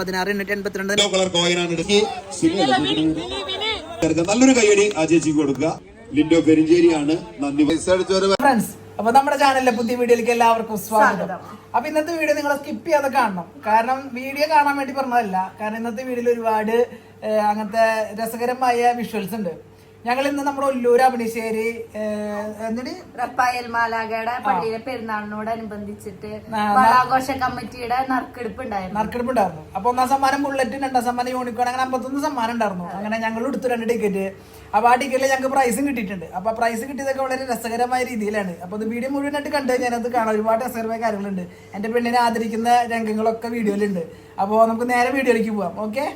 16,882 colour കോയിനാണ്. നല്ലൊരു കൈയടി ആ ചേച്ചിക്ക് കൊടുക്കുക. ലിൻഡോ പെരിഞ്ചേരിയാണ്. നന്ദി. ഫ്രണ്ട്സ്, അപ്പൊ നമ്മുടെ ചാനലിലെ പുതിയ വീഡിയോയിലേക്ക് എല്ലാവർക്കും സ്വാഗതം. അപ്പൊ ഇന്നത്തെ വീഡിയോ നിങ്ങൾ സ്കിപ്പ് ചെയ്യാതെ കാണണം. കാരണം വീഡിയോ കാണാൻ വേണ്ടി പറഞ്ഞതല്ല, കാരണം ഇന്നത്തെ വീഡിയോയിൽ ഒരുപാട് അങ്ങനത്തെ രസകരമായ വിഷ്വൽസ് ഉണ്ട്. ഞങ്ങൾ ഇന്ന് നമ്മുടെ ഒല്ലൂർ അഭിനിശ്ശേരി റപ്പായൽ മാലാഖയുടെ പള്ളിയിലെ പെരുന്നാളിനോടനുബന്ധിച്ചിട്ട് വളാഘോഷ കമ്മിറ്റിയുടെ നറുക്കെടുപ്പുണ്ടായിരുന്നു. അപ്പൊ 1ാം സമ്മാനം ബുള്ളറ്റ്, 2ാം സമ്മാനം യൂണിക്കോൺ, അങ്ങനെ 51 സമ്മാനം ഉണ്ടായിരുന്നു. അങ്ങനെ ഞങ്ങൾ എടുത്തു 2 ടിക്കറ്റ്. അപ്പൊ ആ ടിക്കറ്റിൽ ഞങ്ങൾക്ക് പ്രൈസും കിട്ടിയിട്ടുണ്ട്. അപ്പൊ ആ പ്രൈസ് കിട്ടിയതൊക്കെ വളരെ രസകരമായ രീതിയിലാണ്. അപ്പൊ ഇത് വീഡിയോ മുഴുവനായിട്ട് കണ്ടു ഞാനത് കാണാം. ഒരുപാട് രസകരമായ കാര്യങ്ങളുണ്ട്. എന്റെ പെണ്ണിനെ ആദരിക്കുന്ന രംഗങ്ങളൊക്കെ വീഡിയോയിലുണ്ട്. അപ്പോൾ നമുക്ക് നേരെ വീഡിയോയിലേക്ക് പോവാം. ഓക്കെ.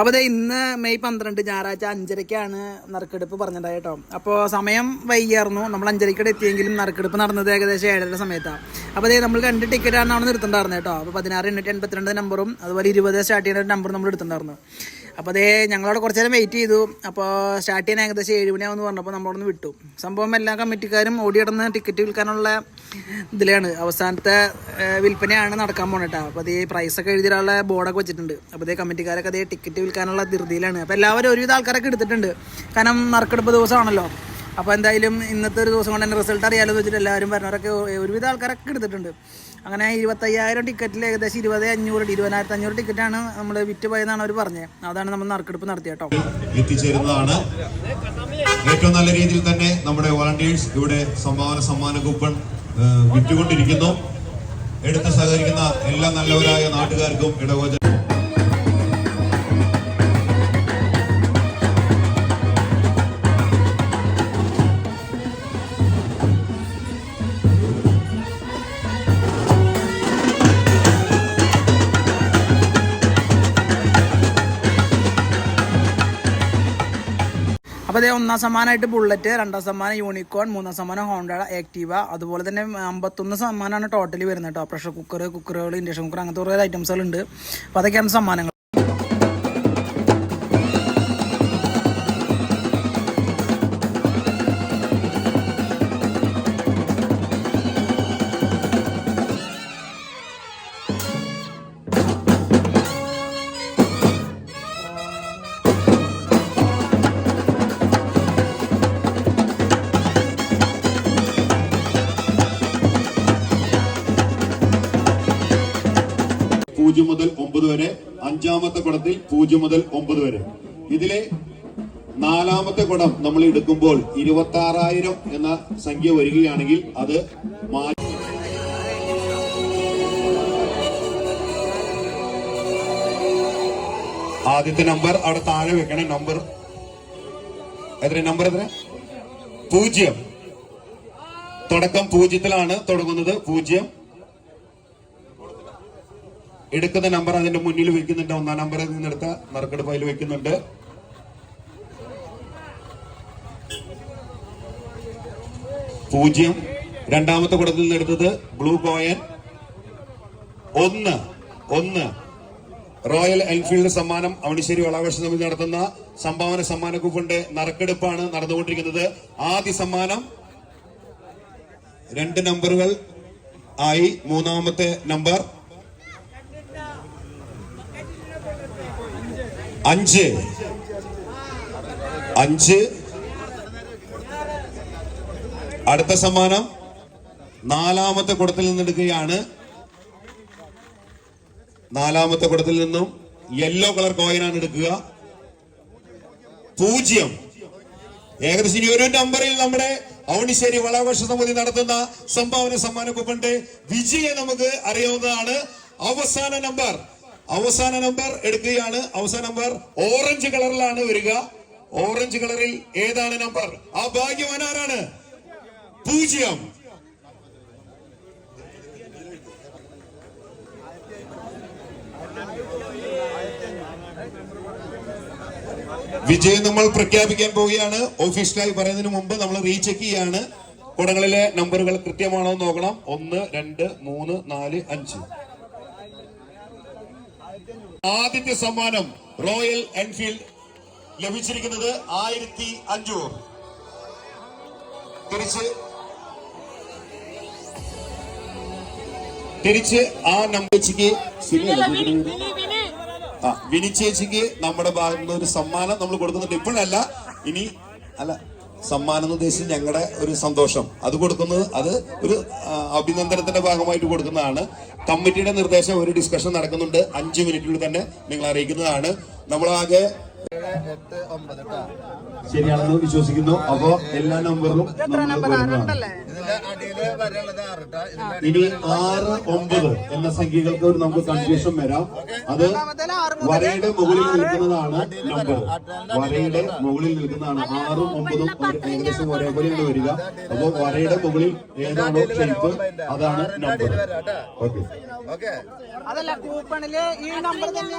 അപ്പോൾ ഇന്ന് മെയ് 12 ഞായറാഴ്ച 5:30ക്കാണ് നറുക്കെടുപ്പ് പറഞ്ഞിട്ടുണ്ടായത് കേട്ടോ. അപ്പോൾ സമയം വൈകിയായിരുന്നു. നമ്മൾ 5:30 എത്തിയെങ്കിലും നറുക്കെടുപ്പ് നടന്നത് ഏകദേശം 7:30 സമയത്താണ്. അപ്പോൾ നമ്മൾ 2 ടിക്കറ്റാണ് അവിടെ നിർത്തുന്നുണ്ടായിരുന്നത് കേട്ടോ. അപ്പോൾ 16,882 നമ്പറും അതുപോലെ 20 സ്റ്റാർട്ട് ചെയ്യുന്ന നമ്പറും നമ്മൾ എടുത്തിട്ടുണ്ടായിരുന്നു. അപ്പോൾ ഞങ്ങളവിടെ കുറച്ച് നേരം വെയിറ്റ് ചെയ്തു. അപ്പോൾ സ്റ്റാർട്ട് ചെയ്യാൻ ഏകദേശം 7 മണിയാവുമെന്ന് പറഞ്ഞപ്പോൾ നമ്മളൊന്ന് വിട്ടു. സംഭവം എല്ലാ കമ്മിറ്റിക്കാരും ഓടിയിടന്ന് ടിക്കറ്റ് വിൽക്കാനുള്ള ഇതിലാണ്. അവസാനത്തെ വിൽപ്പനയാണ് നടക്കാൻ പോകണം കേട്ടോ. അപ്പോൾ പ്രൈസൊക്കെ എഴുതിയുള്ള ബോർഡൊക്കെ വെച്ചിട്ടുണ്ട്. അപ്പോൾ കമ്മിറ്റിക്കാരൊക്കെ ടിക്കറ്റ് വിൽക്കാനുള്ള ധൃതിയിലാണ്. അപ്പോൾ എല്ലാവരും ഒരുവിധ ആൾക്കാരൊക്കെ എടുത്തിട്ടുണ്ട്. കാരണം നറുക്കെടുപ്പ് ദിവസമാണല്ലോ. അപ്പോൾ എന്തായാലും ഇന്നത്തെ ഒരു ദിവസം കൊണ്ട് തന്നെ റിസൾട്ട് അറിയാമെന്ന് വെച്ചിട്ട് എല്ലാവരും പറഞ്ഞവരൊക്കെ ഒരുവിധ ആൾക്കാരൊക്കെ എടുത്തിട്ടുണ്ട്. അങ്ങനെ 25,000 ടിക്കറ്റിൽ ഏകദേശം 20,500 ടിക്കറ്റാണ് നമ്മൾ വിറ്റ് പോയതെന്നാണ് അവർ പറഞ്ഞത്. അതാണ് നമ്മൾ നറുക്കെടുപ്പ് നടത്തിയ കേട്ടോ. എത്തിച്ചേരുന്നതാണ്. ഏറ്റവും നല്ല രീതിയിൽ തന്നെ നമ്മുടെ വോളണ്ടിയേഴ്സ് ഇവിടെ സമ്മാന കൂപ്പൺ വിറ്റുകൊണ്ടിരിക്കുന്നു. എടുത്ത് സഹകരിക്കുന്ന എല്ലാ നല്ലവരായ നാട്ടുകാർക്കും ഇടവോചനം. അപ്പോൾ 1ാം സമ്മാനമായിട്ട് ബുള്ളറ്റ്, 2ാം സമ്മാനം യൂണിക്കോൺ, 3ാം സമ്മാനം ഹോണ്ട ആക്റ്റീവ, അതുപോലെ തന്നെ 51 സമ്മാനമാണ് ടോട്ടലി വരുന്നത് കേട്ടോ. പ്രഷർ കുക്കറുകൾ, ഇൻഡക്ഷൻ കുക്കർ, അങ്ങനത്തെ കുറേ ഐറ്റംസുകളുണ്ട്. അപ്പോൾ അതൊക്കെയാണ് സമ്മാനങ്ങൾ. മുതൽ 9 വരെ, 5ാമത്തെ കുടത്തിൽ 0 മുതൽ 9 വരെ. ഇതിലെ 4ാമത്തെ കുടം നമ്മൾ എടുക്കുമ്പോൾ 26,000 എന്ന സംഖ്യ വരികയാണെങ്കിൽ അത് ആദ്യത്തെ നമ്പർ അവിടെ താഴെ വെക്കണം. നമ്പർ എത്ര? 0. തുടക്കം 0-ത്തിലാണ് തുടങ്ങുന്നത്. 0 എടുക്കുന്ന നമ്പർ അതിന്റെ മുന്നിൽ വെക്കുന്നുണ്ട്. 1ാം നമ്പറിൽ നിന്നെടുത്ത നറുക്കെടുപ്പ് അതിൽ വെക്കുന്നുണ്ട്. 0. 2ാമത്തെ കുടത്തിൽ നിന്നെടുത്തത് ബ്ലൂ കോയൻ. 1 റോയൽ എൻഫീൽഡ് സമ്മാനം. അവണിശ്ശേരി വളാഘോഷ സമിതി നടത്തുന്ന സമ്മാന കൂപ്പണിന്റെ നറുക്കെടുപ്പാണ് നടന്നുകൊണ്ടിരിക്കുന്നത്. ആദ്യ സമ്മാനം 2 നമ്പറുകൾ ആയി. 3ാമത്തെ നമ്പർ 5. അടുത്ത സമ്മാനം 4ാമത്തെ കുടത്തിൽ നിന്നെടുക്കുകയാണ്. 4ാമത്തെ കുടത്തിൽ നിന്നും യെല്ലോ കളർ കോയിനാണ് എടുക്കുക. 0. ഏകദേശം ഇനി ഒരു നമ്പറിൽ നമ്മുടെ അവണിശ്ശേരി വളാഘോഷ സമിതി നടത്തുന്ന സമ്മാന കൂപ്പണിന്റെ വിജയം നമുക്ക് അറിയാവുന്നതാണ്. അവസാന നമ്പർ എടുക്കുകയാണ്. അവസാന നമ്പർ ഓറഞ്ച് കളറിലാണ് വരിക. ഓറഞ്ച് കളറിൽ ഏതാണ് നമ്പർ? ആ ഭാഗ്യവാൻ ആരാണ്? 0. വിജയം നമ്മൾ പ്രഖ്യാപിക്കാൻ പോവുകയാണ്. ഒഫീഷ്യലായി പറയുന്നതിന് മുമ്പ് നമ്മൾ റീചെക്ക് ചെയ്യാണ്. കുടങ്ങളിലെ നമ്പറുകൾ കൃത്യമാണോ എന്ന് നോക്കണം. 1, 2, 3, 4, 5. ആദ്യത്തെ സമ്മാനം റോയൽ എൻഫീൽഡ് ലഭിച്ചിരിക്കുന്നത് 1500. തിരിച്ച് ആ നമ്പർ വിനി ചേച്ചിക്ക് നമ്മുടെ ഭാഗത്ത് നിന്ന് ഒരു സമ്മാനം നമ്മൾ കൊടുക്കുന്നുണ്ട്. ഇപ്പോഴല്ല, ഇനി അല്ല, സമ്മാനം എന്ന് ഉദ്ദേശിച്ച് ഞങ്ങളുടെ ഒരു സന്തോഷം അത് കൊടുക്കുന്നത്, അത് ഒരു അഭിനന്ദനത്തിന്റെ ഭാഗമായിട്ട് കൊടുക്കുന്നതാണ്. കമ്മിറ്റിയുടെ നിർദ്ദേശം, ഒരു ഡിസ്കഷൻ നടക്കുന്നുണ്ട്, 5 മിനിറ്റിനുള്ളിൽ തന്നെ നിങ്ങൾ അറിയിക്കുന്നതാണ്. നമ്മളാകെ ശരിയാണെന്ന് വിശ്വസിക്കുന്നു. അപ്പോ എല്ലാ നമ്പറിലും ഇനി 6, 9 എന്ന സംഖ്യകൾക്ക് ഒരു നമുക്ക് കൺഫ്യൂഷൻ വരാം. അത് വരയുടെ മുകളിൽ നിൽക്കുന്നതാണ് നമ്പർ. വരയുടെ മുകളിൽ നിൽക്കുന്നതാണ് 6ഉം 9ഉം ഏകദേശം ഒരേപോലെയാണ് വരിക. അപ്പോ വരയുടെ മുകളിൽ ഏതാണോ ഷേപ്പ് അതാണ് നമ്പർ. ഓക്കെ, അതല്ല കൂപ്പണില് ഈ നമ്പർ തന്നെ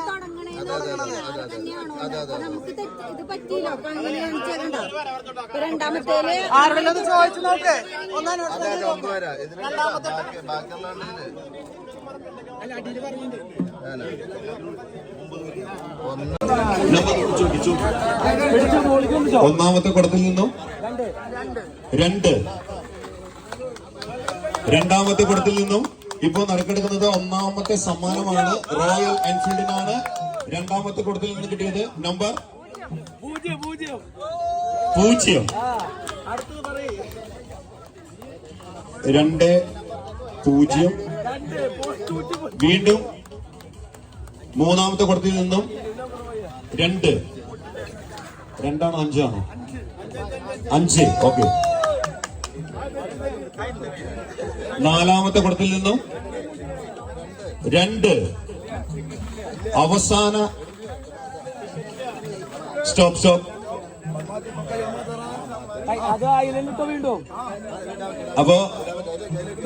ആരോടെല്ലാം ചോദിച്ചു നോക്ക്. ഒന്നാമത്തെ കുടത്തിൽ നിന്നും 2, രണ്ടാമത്തെ കുടത്തിൽ നിന്നും ഇപ്പോ നറുക്കെടുക്കുന്നത് ഒന്നാമത്തെ സമ്മാനമാണ്. റോയൽ എൻഫീൽഡിനാണ് രണ്ടാമത്തെ കുടത്തിൽ നിന്ന് കിട്ടിയത്. നമ്പർ 0. 2, 0. വീണ്ടും മൂന്നാമത്തെ കുടത്തിൽ നിന്നും 2. 2ആണോ 5ആണോ? 5. ഓക്കെ. നാലാമത്തെ കുടത്തിൽ നിന്നും 2. അവസാന സ്റ്റോപ്പ്. അപ്പോ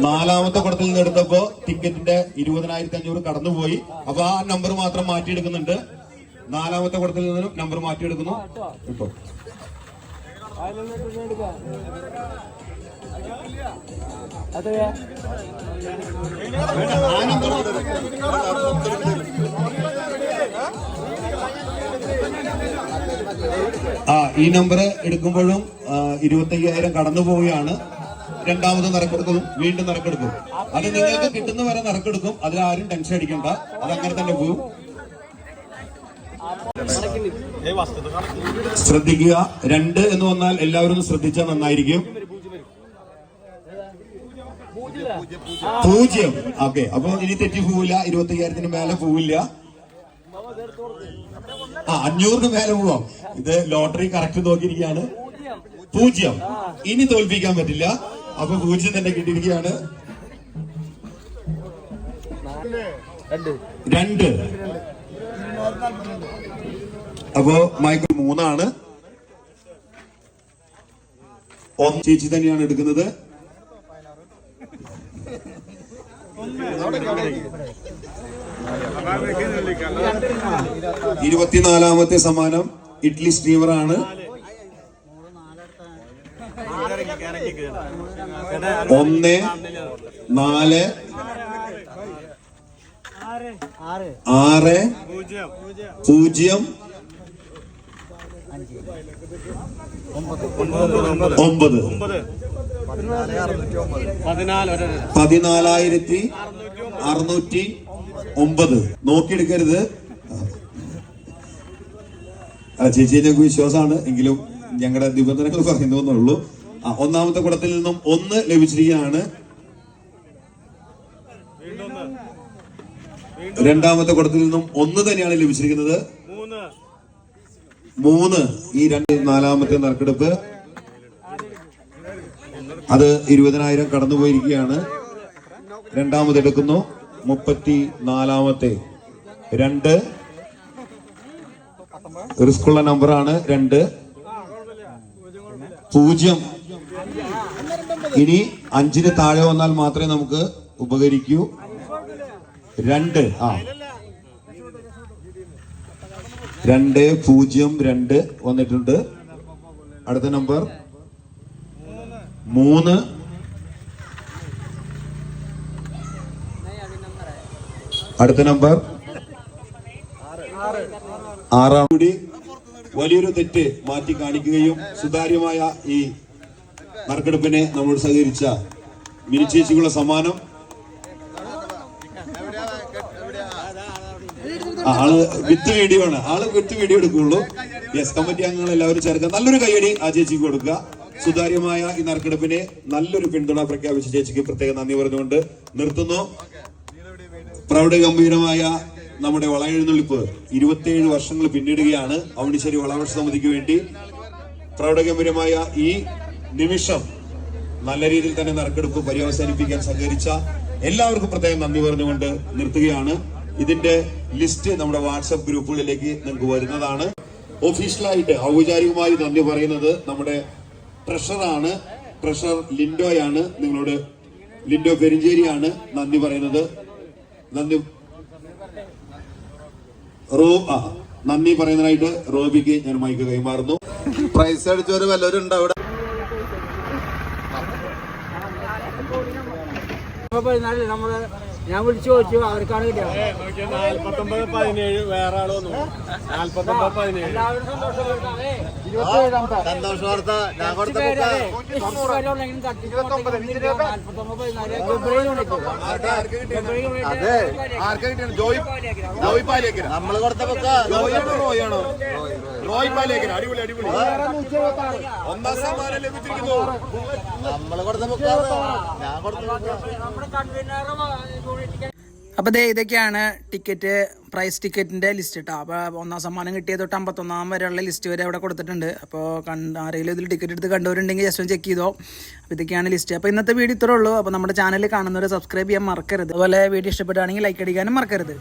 നാലാമത്തെ കുടത്തിൽ നിന്ന് എടുത്തപ്പോ ടിക്കറ്റിന്റെ 20,500 കടന്നുപോയി. അപ്പൊ ആ നമ്പർ മാത്രം മാറ്റിയെടുക്കുന്നുണ്ട്. നാലാമത്തെ കുടത്തിൽ നിന്നും നമ്പർ മാറ്റിയെടുക്കുന്നു. ഇപ്പൊ ഈ നമ്പർ എടുക്കുമ്പോഴും 25,000 കടന്നു പോവുകയാണ്. രണ്ടാമത് നറുക്കെടുക്കും, വീണ്ടും നറുക്കെടുക്കും. അത് നിങ്ങൾക്ക് കിട്ടുന്ന വരെ നറുക്കെടുക്കും. അതിലാരും ടെൻഷൻ അടിക്കണ്ട, അതങ്ങനെ തന്നെ പോകും. ശ്രദ്ധിക്കുക, 2 എന്ന് വന്നാൽ എല്ലാവരും ഒന്ന് ശ്രദ്ധിച്ചാൽ നന്നായിരിക്കും. 0. ഓക്കെ, അപ്പൊ ഇനി തെറ്റി പോവില്ല. 25,000 മേലെ പോവില്ല. 500 മേലെ പോവാം. ഇത് ലോട്ടറി കറക്റ്റ് നോക്കിയിരിക്കുകയാണ്. 0. ഇനി തോൽപ്പിക്കാൻ പറ്റില്ല. അപ്പൊ 0 തന്നെ കിട്ടിയിരിക്കുകയാണ്. 2. അപ്പോ മൈക്കിൾ 3 ആണ്. ചേച്ചി തന്നെയാണ് എടുക്കുന്നത്. 24ാമത്തെ സമ്മാനം ഇഡ്ലി സ്റ്റീമർ ആണ്. 1, 4, 6, 0, 9. 14,609. നോക്കിയെടുക്കരുത്. ചേച്ചി ഞങ്ങൾക്ക് വിശ്വാസമാണ്, എങ്കിലും ഞങ്ങളുടെ നിബന്ധനകൾ പറയുന്നുള്ളൂ. ഒന്നാമത്തെ കുടത്തിൽ നിന്നും 1 ലഭിച്ചിരിക്കുകയാണ്. രണ്ടാമത്തെ കുടത്തിൽ നിന്നും 1 തന്നെയാണ് ലഭിച്ചിരിക്കുന്നത്. 3. ഈ 4ാമത്തെ നറുക്കെടുപ്പ്, അത് 20,000 കടന്നുപോയിരിക്കുകയാണ്. രണ്ടാമത് എടുക്കുന്നു. 34ാമത്തെ 2. റിസ്ക്കുള്ള നമ്പറാണ് 2. 0. ഇനി 5ന് താഴെ വന്നാൽ മാത്രമേ നമുക്ക് ഉപകരിക്കൂ. 2. 2, 0, 2 വന്നിട്ടുണ്ട്. അടുത്ത നമ്പർ 3. അടുത്ത നമ്പർ 6 കൂടി വലിയൊരു തെറ്റ് മാറ്റി കാണിക്കുകയും സുതാര്യമായ ഈ നറുക്കെടുപ്പിനെ നമ്മളോട് സഹകരിച്ച മിനി ചേച്ചിക്കുള്ള സമ്മാനം ആള് വിത്ത് വീഡിയോ ആണ്. ആള് വിത്ത് വീഡിയോ എടുക്കുള്ളൂ. യെസ്, കമ്മിറ്റി അംഗങ്ങൾ എല്ലാവരും ചേർക്കുക. നല്ലൊരു കയ്യടി ആ ചേച്ചിക്ക് കൊടുക്കുക. സുതാര്യമായ ഈ നറുക്കെടുപ്പിനെ നല്ലൊരു പിന്തുണ പ്രഖ്യാപിച്ച ചേച്ചിക്ക് പ്രത്യേക നന്ദി പറഞ്ഞുകൊണ്ട് നിർത്തുന്നു. പ്രൗഢഗംഭീരമായ നമ്മുടെ വളയെഴുന്നള്ളിപ്പ് 27 വർഷങ്ങൾ പിന്നിടുകയാണ്. അവണിശ്ശേരി വളാഘോഷ സമിതിക്ക് വേണ്ടി പ്രൗഢഗംഭീരമായ ഈ നിമിഷം നല്ല രീതിയിൽ തന്നെ നറുക്കെടുപ്പ് പര്യവസാനിപ്പിക്കാൻ സഹകരിച്ച എല്ലാവർക്കും പ്രത്യേകം നന്ദി പറഞ്ഞുകൊണ്ട് നിർത്തുകയാണ്. ഇതിന്റെ ലിസ്റ്റ് നമ്മുടെ വാട്സപ്പ് ഗ്രൂപ്പുകളിലേക്ക് നിങ്ങൾക്ക് വരുന്നതാണ്. ഒഫീഷ്യലായിട്ട് ഔപചാരികമായി നന്ദി പറയുന്നത് നമ്മുടെ ട്രഷറാണ്. ട്രഷറർ ലിൻഡോയാണ്. നിങ്ങളോട് ലിൻഡോ പെരിഞ്ചേരിയാണ് നന്ദി പറയുന്നത്. നന്ദി പറയുന്നതിനായിട്ട് റോബിക്ക് ഞാൻ മൈക്ക് കൈമാറുന്നു. പ്രൈസ് അടിച്ചവര് വല്ലവരും ഉണ്ടോ അവിടെ? നമ്മള് ഞാൻ വിളിച്ചു ചോദിച്ചു, അവർക്കാണ് കിട്ടിയത്. 49-17 വേറെ ആള് വന്നു. 49-17 എല്ലാവരും സന്തോഷം. സന്തോഷ വാർത്ത. ഞാൻ കൊടുത്ത നമ്മള് കൊടുത്ത ബുക്ക റോയ് പാലേക്കൻ. അടിപൊളി അടിപൊളി. ഒന്നാം സമ്മാനം ലഭിച്ചിരിക്കുന്നു. നമ്മള് കൊടുത്ത ബുക്ക ഞാൻ കൊടുത്ത അപ്പോൾ ഇതൊക്കെയാണ് ടിക്കറ്റ്, പ്രൈസ് ടിക്കറ്റിൻ്റെ ലിസ്റ്റ് കേട്ടോ. അപ്പോൾ 1ാം സമ്മാനം കിട്ടിയത് തൊട്ട് 51 വരെയുള്ള ലിസ്റ്റ് വരെ അവിടെ കൊടുത്തിട്ടുണ്ട്. അപ്പോൾ ആരെങ്കിലും ഇതിൽ ടിക്കറ്റ് എടുത്ത് കണ്ടവരുണ്ടെങ്കിൽ ജസ്റ്റ് ഒന്ന് ചെക്ക് ചെയ്തോ. അപ്പോൾ ഇതൊക്കെയാണ് ലിസ്റ്റ്. അപ്പോൾ ഇന്നത്തെ വീഡിയോ ഇത്രേ ഉള്ളൂ. അപ്പോൾ നമ്മുടെ ചാനൽ കാണുന്നവർ സബ്സ്ക്രൈബ് ചെയ്യാൻ മറക്കരുത്. അതുപോലെ വീഡിയോ ഇഷ്ടപ്പെടുകയാണെങ്കിൽ ലൈക്ക് അടിക്കാനും മറക്കരുത്.